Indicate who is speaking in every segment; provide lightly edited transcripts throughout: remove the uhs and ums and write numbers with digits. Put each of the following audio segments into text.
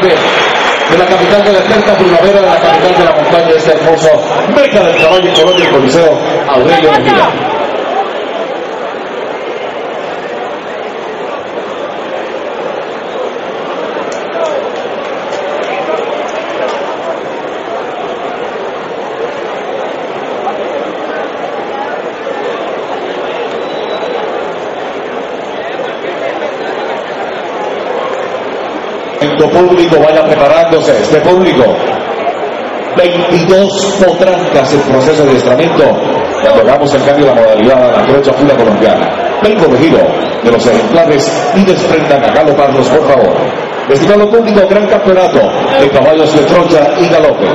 Speaker 1: parte de la capital de la eterna primavera, de la capital de la montaña, este hermoso meca del caballo en Colombia, el Coliseo Aurelio Mejía. Público, vaya preparándose, este público. 22 potrancas en proceso de adiestramiento. Cuando hagamos el cambio de la modalidad a la trocha pura colombiana. Vengo de giro de los ejemplares y desprendan a galoparlos, por favor. Estimado público, gran campeonato de caballos de trocha y galope.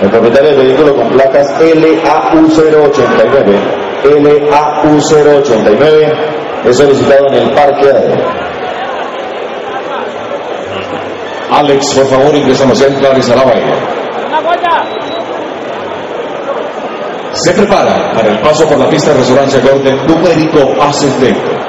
Speaker 2: El propietario del vehículo con placas LAU089 es solicitado en el parque aéreo.
Speaker 1: Alex, por favor, ingresa a los ejemplares a la vaina. Se prepara para el paso por la pista de resonancia de orden numérico ascendente.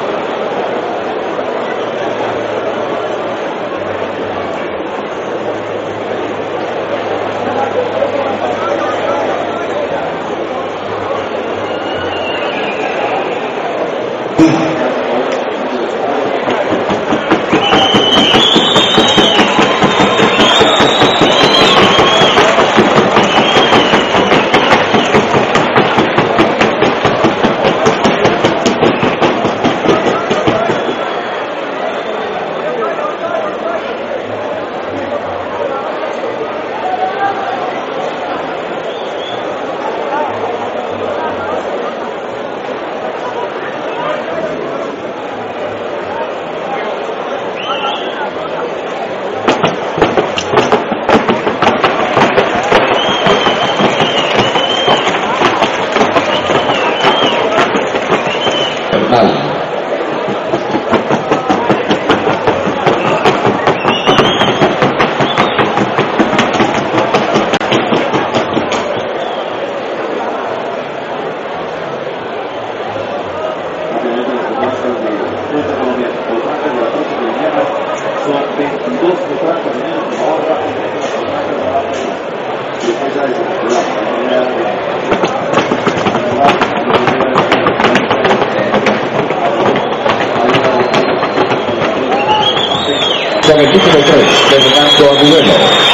Speaker 1: Con el título 3, Fernando Agudelo.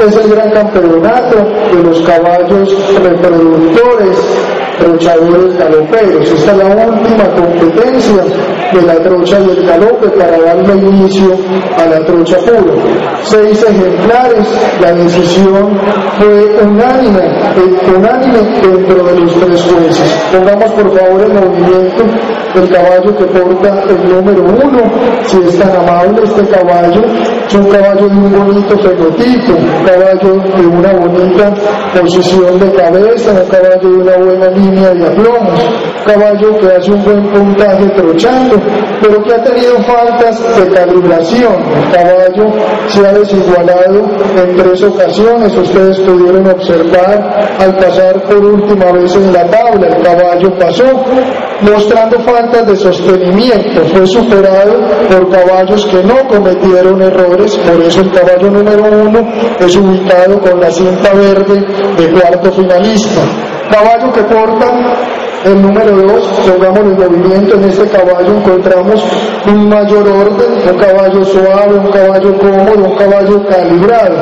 Speaker 3: es el gran campeonato de los caballos reproductores, trochadores galoperos. Esta es la última competencia de la trocha y el galope para darle inicio a la trocha pura. 6 ejemplares, la decisión fue unánime dentro de los 3 jueces. Pongamos por favor el movimiento del caballo que porta el número 1, si es tan amable. Este caballo es un caballo de un bonito fenotipo, un caballo de una bonita posición de cabeza, un caballo de una buena línea de aplomos, un caballo que hace un buen puntaje trochando, pero que ha tenido faltas de calibración. El caballo se ha desigualado en 3 ocasiones, ustedes pudieron observar al pasar por última vez en la tabla. El caballo pasó mostrando faltas de sostenimiento, fue superado por caballos que no cometieron errores, por eso el caballo número 1 es ubicado con la cinta verde de cuarto finalista. Caballo que porta el número 2, pongamos el movimiento. En este caballo encontramos un mayor orden, un caballo suave, un caballo cómodo, un caballo calibrado.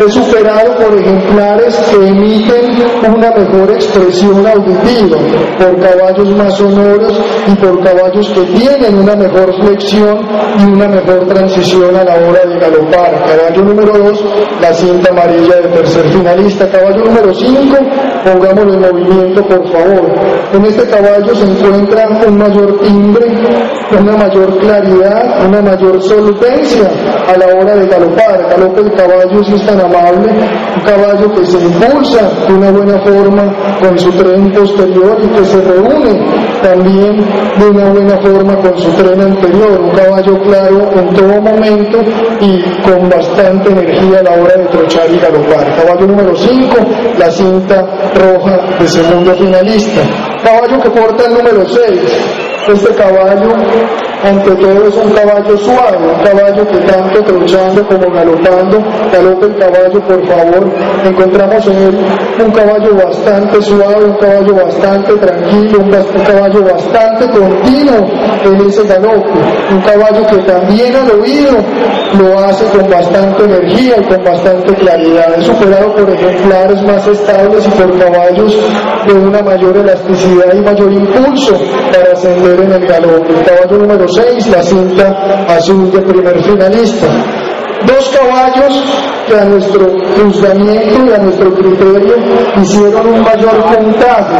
Speaker 3: Es superado por ejemplares que emiten una mejor expresión auditiva, por caballos más sonoros y por caballos que tienen una mejor flexión y una mejor transición a la hora de galopar. Caballo número 2, la cinta amarilla de tercer finalista. Caballo número 5, pongámoslo en movimiento por favor. En este caballo se encuentra un mayor timbre, una mayor claridad, una mayor solvencia a la hora de galopar. Galope el caballo, si es tan amable, un caballo que se impulsa de una buena forma con su tren posterior y que se reúne también de una buena forma con su tren anterior. Un caballo claro en todo momento y con bastante energía a la hora de trochar y galopar. Caballo número 5, la cinta roja de segundo finalista. Caballo que porta el número 6. Este caballo, ante todo, es un caballo suave, un caballo que tanto trochando como galopando. Galope el caballo, por favor. Encontramos en él un caballo bastante suave, un caballo bastante tranquilo, un caballo bastante continuo en ese galope. Un caballo que también al oído lo hace con bastante energía y con bastante claridad. Es superado por ejemplares más estables y por caballos de una mayor elasticidad y mayor impulso para ascender en el galope. El caballo número 6, la cinta azul de primer finalista. 2 caballos que a nuestro juzgamiento y a nuestro criterio hicieron un mayor puntaje.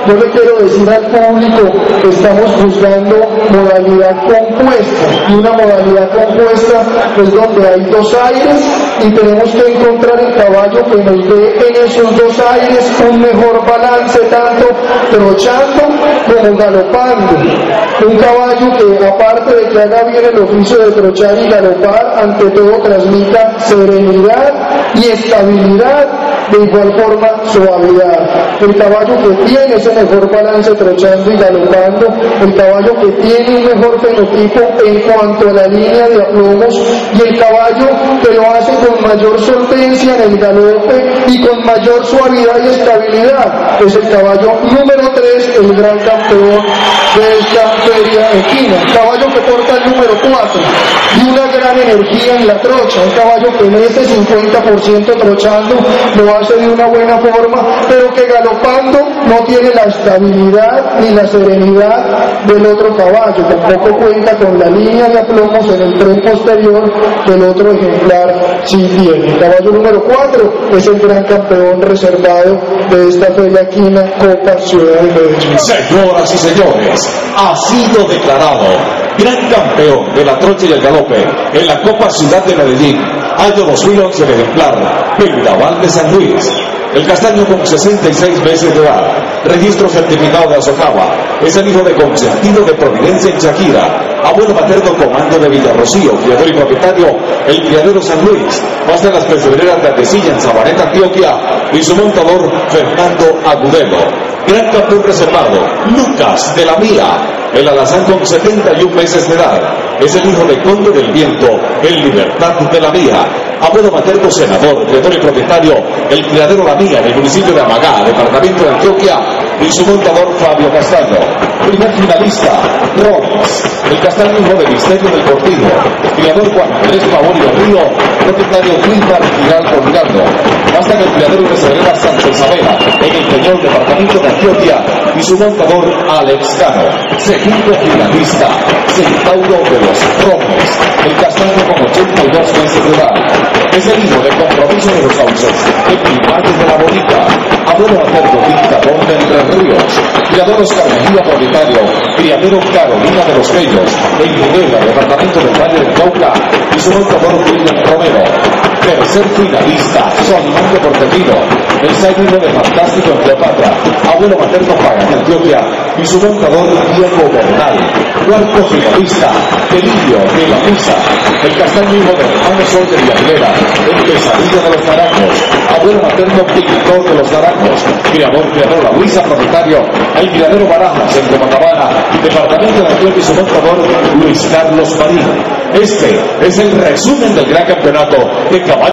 Speaker 3: Yo le quiero decir al público que estamos juzgando modalidad compuesta, y una modalidad compuesta es donde hay 2 aires y tenemos que encontrar el caballo que nos dé en esos 2 aires un mejor balance, tanto trochando como galopando. Un caballo que, aparte de que haga bien el oficio de trochar y galopar, ante todo transmita serenidad y estabilidad, de igual forma suavidad. El caballo que tiene ese mejor balance trochando y galopando, el caballo que tiene un mejor fenotipo en cuanto a la línea de aplomos, y el caballo que lo hace con mayor solvencia en el galope y con mayor suavidad y estabilidad, es el caballo número 3, el gran campeón de esta feria equina. Caballo que porta el número 4 y una gran energía en la trocha, un caballo que en ese 50% trochando lo hace de una buena forma, pero que galopando no tiene la estabilidad ni la serenidad del otro caballo. Tampoco cuenta con la línea de aplomos en el tren posterior que el otro ejemplar sí tiene. El caballo número 4 es el gran campeón reservado de esta feria equina Copa Ciudad de Medellín.
Speaker 1: Señoras y señores, ha sido declarado gran campeón de la trocha y el galope en la Copa Ciudad de Medellín, año 2011, el ejemplar Vendaval de San Luis. El castaño con 66 meses de edad, registro certificado de Azocagua, es el hijo de consentido de Providencia en Shakira, abuelo materno Comando de Villarrocío, criador y propietario El Criadero San Luis, más de las persevereras de Atesilla en Sabaneta, Antioquia, y su montador Fernando Agudelo. Gran campeón reservado, Lucas de la Mía, el alazán con 71 meses de edad, es el hijo de Conde del Viento, el Libertad de la Mía, abuelo materno senador, criador y propietario El Criadero La Mía, en el municipio de Amagá, departamento de Antioquia, y su montador Fabio Castaño. Primer finalista, Robles, el castaño hijo de Misterio del Portillo. Criador Juan Andrés Pavón del Río, propietario Wilmar Giral Colgando. Hasta que el criadero de Cerrera Santa Isabela, en el Peñol, departamento de Antioquia, y su montador Alex Cano. Segundo finalista, Centauro de los Robles, el castaño con 82 meses de edad. Es el hijo del Compromiso de los Sauces, el Primates de la Bonita, abuelo materno dictador de Entre Ríos, criador Oscar Mejía propietario, criadero Carolina de los Bellos, en Tudela, departamento del Valle del Cauca, y su montador William Romero. Tercer finalista, Solimango Portefino, el saibino de Fantástico en Cleopatra, abuelo materno Paga de Antioquia, y su montador Diego Bernal. Cuarto finalista, Pelillo de la Misa, el castaño hijo de hermano Sol de Villavera, el Pesadilla de los Naranjos, abuelo materno Pintor de los Naranjos, criador la Luisa propietario, el criadero Barajas en Comandabana, departamento de Antioquia, y su montador Luis Carlos Marín. Este es el resumen del gran campeonato de caballos.